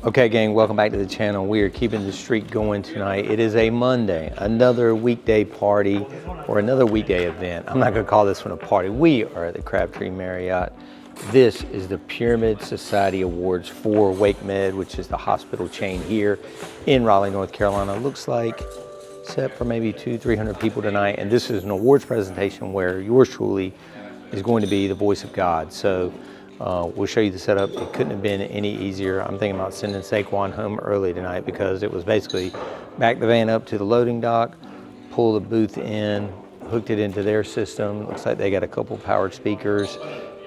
Okay gang, welcome back to the channel. We are keeping the streak going tonight. It is a Monday, another weekday party or another weekday event. I'm not gonna call this one a party. We are at the Crabtree Marriott. This is the Pyramid Society Awards for WakeMed, which is the hospital chain here in Raleigh, North Carolina. Looks like set for maybe 200-300 people tonight. And this is an awards presentation where yours truly is going to be the voice of God. So we'll show you the setup. It couldn't have been any easier. I'm thinking about sending Saquon home early tonight because it was basically back the van up to the loading dock, pull the booth in, hooked it into their system. Looks like they got a couple powered speakers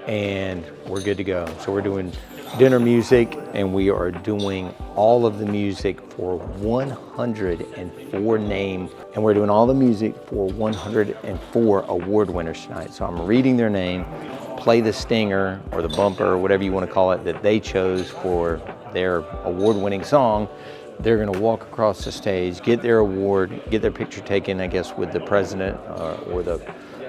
and we're good to go. So we're doing dinner music and we are doing all of the music for 104 names, and we're doing all the music for 104 award winners tonight. So I'm reading their name, play the stinger or the bumper or whatever you want to call it that they chose for their award-winning song. They're going to walk across the stage, get their award, get their picture taken, I guess, with the president or the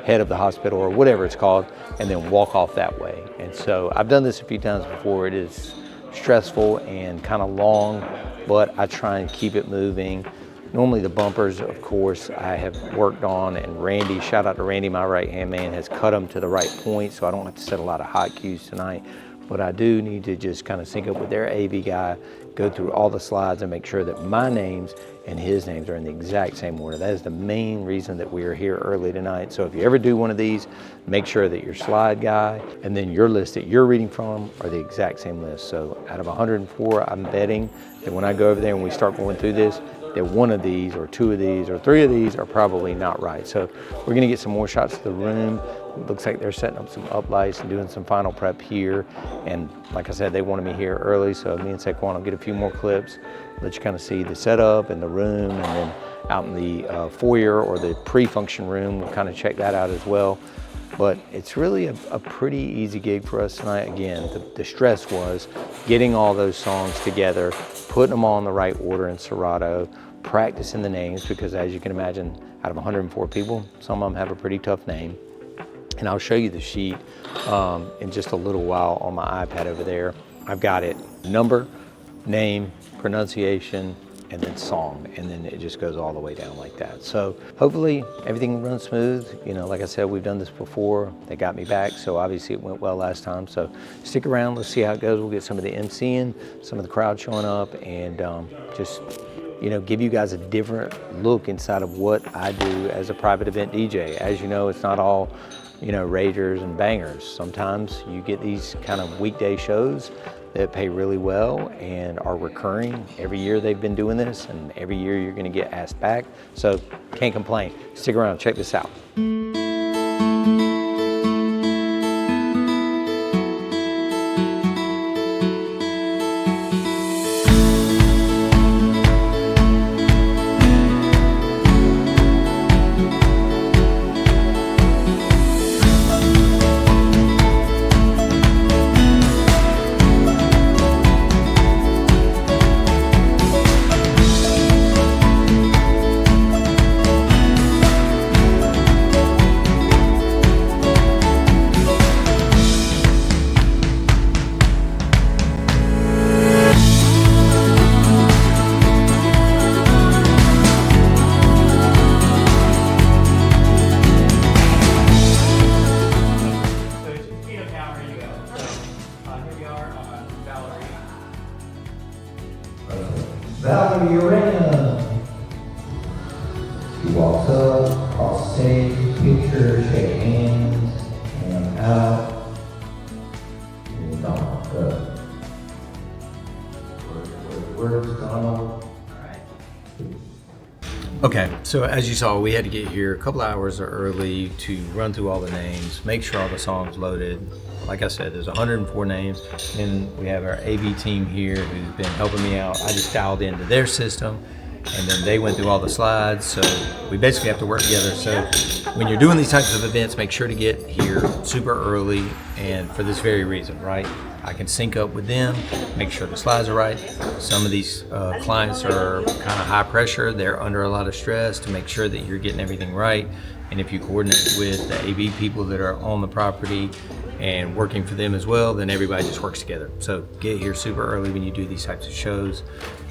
head of the hospital or whatever it's called, and then walk off that way. And so I've done this a few times before. It is stressful and kind of long, but I try and keep it moving. Normally the bumpers, of course, I have worked on, and Randy, shout out to Randy, my right-hand man, has cut them to the right point, so I don't have to set a lot of hot cues tonight. But I do need to just kind of sync up with their AV guy, go through all the slides and make sure that my names and his names are in the exact same order. That is the main reason that we are here early tonight. So if you ever do one of these, make sure that your slide guy and then your list that you're reading from are the exact same list. So out of 104, I'm betting that when I go over there and we start going through this, that one of these or two of these or three of these are probably not right. So we're gonna get some more shots of the room. It looks like they're setting up some uplights and doing some final prep here. And like I said, they wanted me here early, so me and Saquon will get a few more clips, let you kind of see the setup and the room, and then out in the foyer or the pre-function room, we'll kind of check that out as well. But it's really a pretty easy gig for us tonight. Again, the stress was getting all those songs together, putting them all in the right order in Serato, practicing the names, because as you can imagine, out of 104 people, some of them have a pretty tough name. And I'll show you the sheet in just a little while on my iPad over there. I've got it, number, name, pronunciation, and then song, and then it just goes all the way down like that. So hopefully everything runs smooth. You know, like I said, we've done this before. They got me back, so obviously it went well last time. So stick around, let's see how it goes. We'll get some of the MCing, some of the crowd showing up, and just, you know, give you guys a different look inside of what I do as a private event DJ. As you know, it's not all, you know, ragers and bangers. Sometimes you get these kind of weekday shows that pay really well and are recurring. Every year they've been doing this, and every year you're gonna get asked back. So can't complain. Stick around, check this out. He walks up, across stage, picture, shake hands, and out. And Donald, where's Donald? Okay, so as you saw, we had to get here a couple hours early to run through all the names, make sure all the songs loaded. Like I said, there's 104 names, and we have our AV team here who's been helping me out. I just dialed into their system, and then they went through all the slides, so we basically have to work together. So when you're doing these types of events, make sure to get here super early, and for this very reason, right? I can sync up with them, make sure the slides are right. Some of these clients are kind of high pressure. They're under a lot of stress to make sure that you're getting everything right. And if you coordinate with the AV people that are on the property and working for them as well, then everybody just works together. So get here super early when you do these types of shows.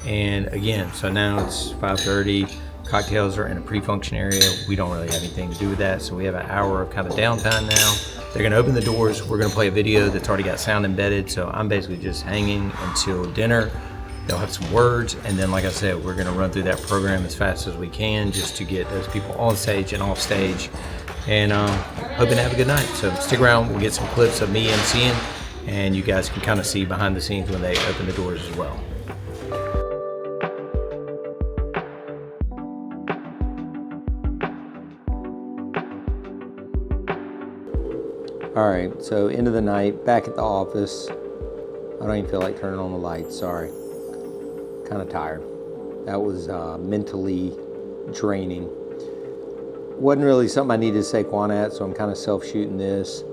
And again, so now it's 5:30. Cocktails are in a pre-function area. We don't really have anything to do with that, so we have an hour of kind of downtime now. They're gonna open the doors. We're gonna play a video that's already got sound embedded, so I'm basically just hanging until dinner. They'll have some words, and then like I said, we're gonna run through that program as fast as we can just to get those people on stage and off stage. And hoping to have a good night. So stick around, we'll get some clips of me emceeing, and you guys can kind of see behind the scenes when they open the doors as well. All right, so end of the night, back at the office. I don't even feel like turning on the lights, sorry. Kind of tired. That was mentally draining. Wasn't really something I needed Saquon at, so I'm kind of self-shooting this.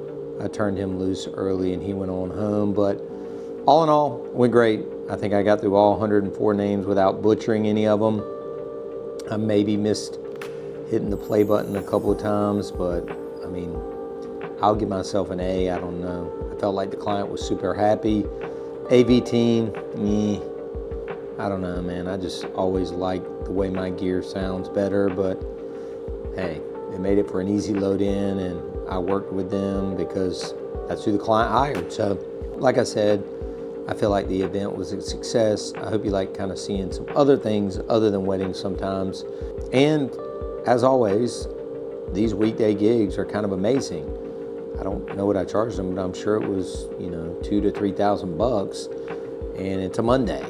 I turned him loose early and he went on home, but all in all, went great. I think I got through all 104 names without butchering any of them. I maybe missed hitting the play button a couple of times, but I mean, I'll give myself an A, I don't know. I felt like the client was super happy. AV team, I don't know, man. I just always like the way my gear sounds better, but hey, they made it for an easy load in, and I worked with them because that's who the client hired. So, like I said, I feel like the event was a success. I hope you like kind of seeing some other things other than weddings sometimes. And as always, these weekday gigs are kind of amazing. I don't know what I charged them, but I'm sure it was, you know, $2,000 to $3,000, and it's a Monday.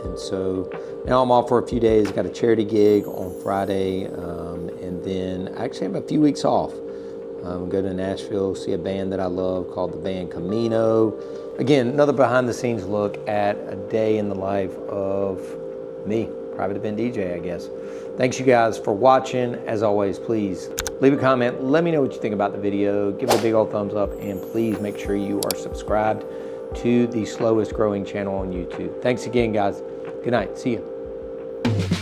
And so now I'm off for a few days. Got a charity gig on Friday, and then I actually have a few weeks off. Go to Nashville, see a band that I love called the band Camino. Again, another behind the scenes look at a day in the life of me, private event DJ, I guess. Thanks you guys for watching. As always, please leave a comment. Let me know what you think about the video. Give it a big old thumbs up, and please make sure you are subscribed to the slowest growing channel on YouTube. Thanks again, guys. Good night. See you.